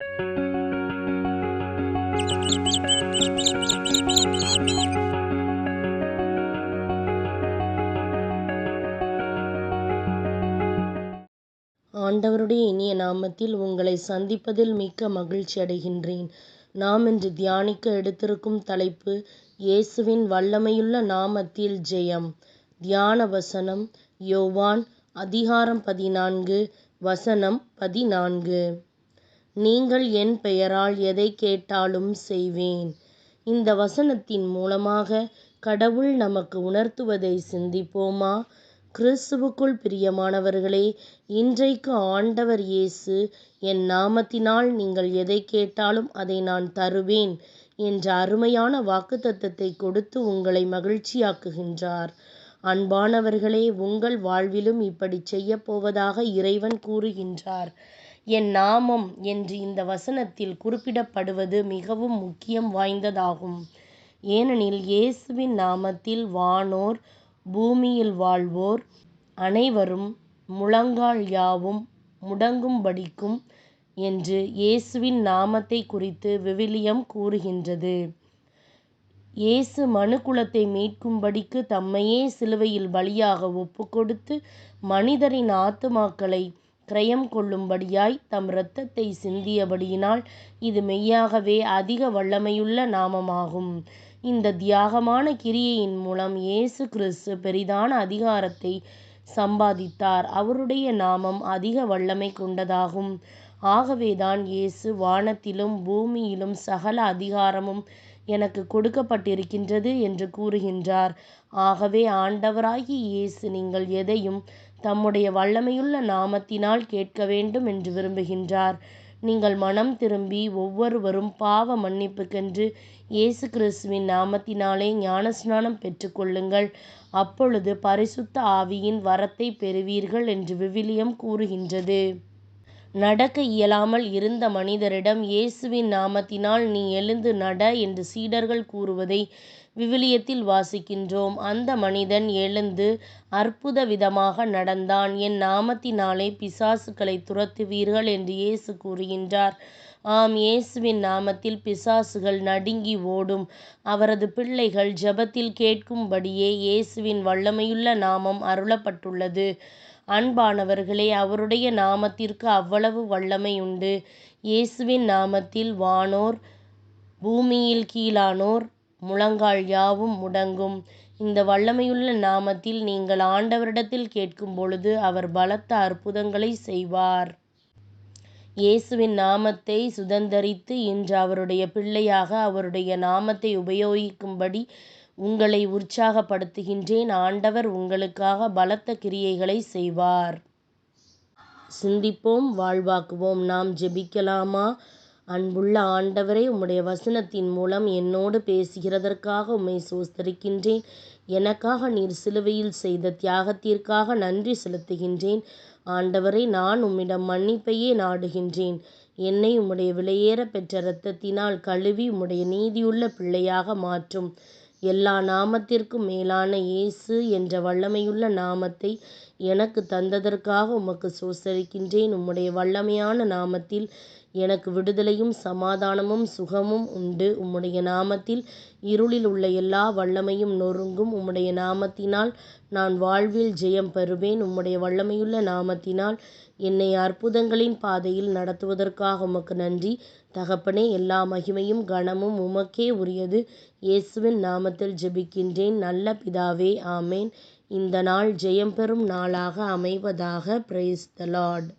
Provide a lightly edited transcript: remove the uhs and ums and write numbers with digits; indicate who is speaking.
Speaker 1: ஆண்டவருடைய இனிய நாமத்தில் உங்களை சந்திப்பதில் மிக்க மகிழ்ச்சி அடைகின்றேன். நாம் இன்று தியானிக்க எடுத்திருக்கும் தலைப்பு இயேசுவின் வல்லமையுள்ள நாமத்தில் ஜெயம். தியான வசனம் யோவான் அதிகாரம் 14 வசனம் 14. நீங்கள் என் பெயரால் எதை கேட்டாலும் செய்வேன். இந்த வசனத்தின் மூலமாக கடவுள் நமக்கு உணர்த்துவதை சிந்திப்போமா? கிறிஸ்துவுக்குள் பிரியமானவர்களே, இன்றைக்கு ஆண்டவர் இயேசு என் நாமத்தினால் நீங்கள் எதை கேட்டாலும் அதை நான் தருவேன் என்ற அருமையான வாக்குத்தத்தத்தை கொடுத்து உங்களை மகிழ்ச்சியாக்குகின்றார். அன்பானவர்களே, உங்கள் வாழ்விலும் இப்படி செய்யப் போவதாக இறைவன் கூறுகின்றார். என் நாமம் என்று இந்த வசனத்தில் குறிப்பிடப்படுவது மிகவும் முக்கியம் வாய்ந்ததாகும். ஏனெனில் இயேசுவின் நாமத்தில் வானோர் பூமியில் வாழ்வோர் அனைவரும் முழங்கால் யாவும் முடங்கும்படிக்கும் என்று இயேசுவின் நாமத்தை குறித்து விவிலியம் கூறுகின்றது. இயேசு மனுக்குலத்தை மீட்கும்படிக்கு தம்மையே சிலுவையில் பலியாக ஒப்புக்கொடுத்து மனிதரின் ஆத்துமாக்களை கிரயம் கொள்ளும்படியாய் தம் இரத்தத்தை சிந்தியபடியினால் இது மெய்யாகவே அதிக வல்லமையுள்ள நாமமாகும். இந்த தியாகமான கிரியையின் மூலம் இயேசு கிறிஸ்து பெரிதான அதிகாரத்தை சம்பாதித்தார். அவருடைய நாமம் அதிக வல்லமை கொண்டதாகும். ஆகவேதான் இயேசு வானத்திலும் பூமியிலும் சகல அதிகாரமும் எனக்கு கொடுக்கப்பட்டிருக்கின்றது என்று கூறுகின்றார். ஆகவே ஆண்டவராகிய இயேசு நீங்கள் எதையும் தம்முடைய வல்லமையுள்ள நாமத்தினால் கேட்க வேண்டும் என்று விரும்புகின்றார். நீங்கள் மனம் திரும்பி ஒவ்வொருவரும் பாவ மன்னிப்புக்கென்று இயேசு கிறிஸ்துவின் நாமத்தினாலே ஞானஸ்நானம் பெற்றுக்கொள்ளுங்கள். அப்பொழுது பரிசுத்த ஆவியின் வரத்தை பெறுவீர்கள் என்று விவிலியம் கூறுகின்றது. நடக்க இயலாமல் இருந்த மனிதரிடம் இயேசுவின் நாமத்தினால் நீ எழுந்து நட என்று சீடர்கள் கூறுவதை விவிலியத்தில் வாசிக்கின்றோம். அந்த மனிதன் எழுந்து அற்புத விதமாக நடந்தான். என் நாமத்தினாலே பிசாசுகளை துரத்துவீர்கள் என்று இயேசு கூறுகின்றார். ஆம், இயேசுவின் நாமத்தில் பிசாசுகள் நடுங்கி ஓடும். அவரது பிள்ளைகள் ஜெபத்தில் கேட்கும்படியே இயேசுவின் வல்லமையுள்ள நாமம் அருளப்பட்டுள்ளது. அன்பானவர்களே, அவருடைய நாமத்திற்கு அவ்வளவு வல்லமை உண்டு. இயேசுவின் நாமத்தில் வானோர் பூமியில் கீழானோர் முழங்கால் யாவும் முடங்கும். இந்த வல்லமையுள்ள நாமத்தில் நீங்கள் ஆண்டவரிடத்தில் கேட்கும் பொழுது அவர் பலத்த அற்புதங்களை செய்வார். இயேசுவின் நாமத்தை சுதந்தரித்து இன்று அவருடைய பிள்ளையாக அவருடைய நாமத்தை உபயோகிக்கும்படி உங்களை உற்சாகப்படுத்துகின்றேன். ஆண்டவர் உங்களுக்காக பலத்த கிரியைகளை செய்வார். சிந்திப்போம், வாழ்வாக்குவோம். நாம் ஜெபிக்கலாமா? அன்புள்ள ஆண்டவரே, உம்முடைய வசனத்தின் மூலம் என்னோடு பேசுகிறதற்காக உம்மை ஸ்தோத்திரிக்கின்றேன். எனக்காக நீர் சிலுவையில் செய்த தியாகத்திற்காக நன்றி செலுத்துகின்றேன். ஆண்டவரே, நான் உம்மிடம் மன்னிப்பையே நாடுகின்றேன். என்னை உம்முடைய விலையேற பெற்ற இரத்தத்தினால் கழுவி உம்முடைய நீதியுள்ள பிள்ளையாக மாற்றும். எல்லா நாமத்திற்கும் மேலான இயேசு என்ற வல்லமையுள்ள நாமத்தை எனக்கு தந்ததற்காக உமக்கு ஸ்தோத்திரிக்கின்றேன். உம்முடைய வல்லமையான நாமத்தில் எனக்கு விடுதலையும் சமாதானமும் சுகமும் உண்டு. உம்முடைய நாமத்தில் இருளில் உள்ள எல்லா வல்லமையும் நொறுங்கும். உம்முடைய நாமத்தினால் நான் வாழ்வில் ஜெயம் பெறுவேன். உம்முடைய வல்லமையுள்ள நாமத்தினால் என்னை அற்புதங்களின் பாதையில் நடத்துவதற்காக உமக்கு நன்றி. தகப்பனே, எல்லா மகிமையும் கனமும் உமக்கே உரியது. இயேசுவின் நாமத்தில் ஜெபிக்கின்றேன் நல்ல பிதாவே, ஆமேன். இந்த நாள் ஜெயம் பெறும் நாளாக அமைவதாக. Praise the Lord.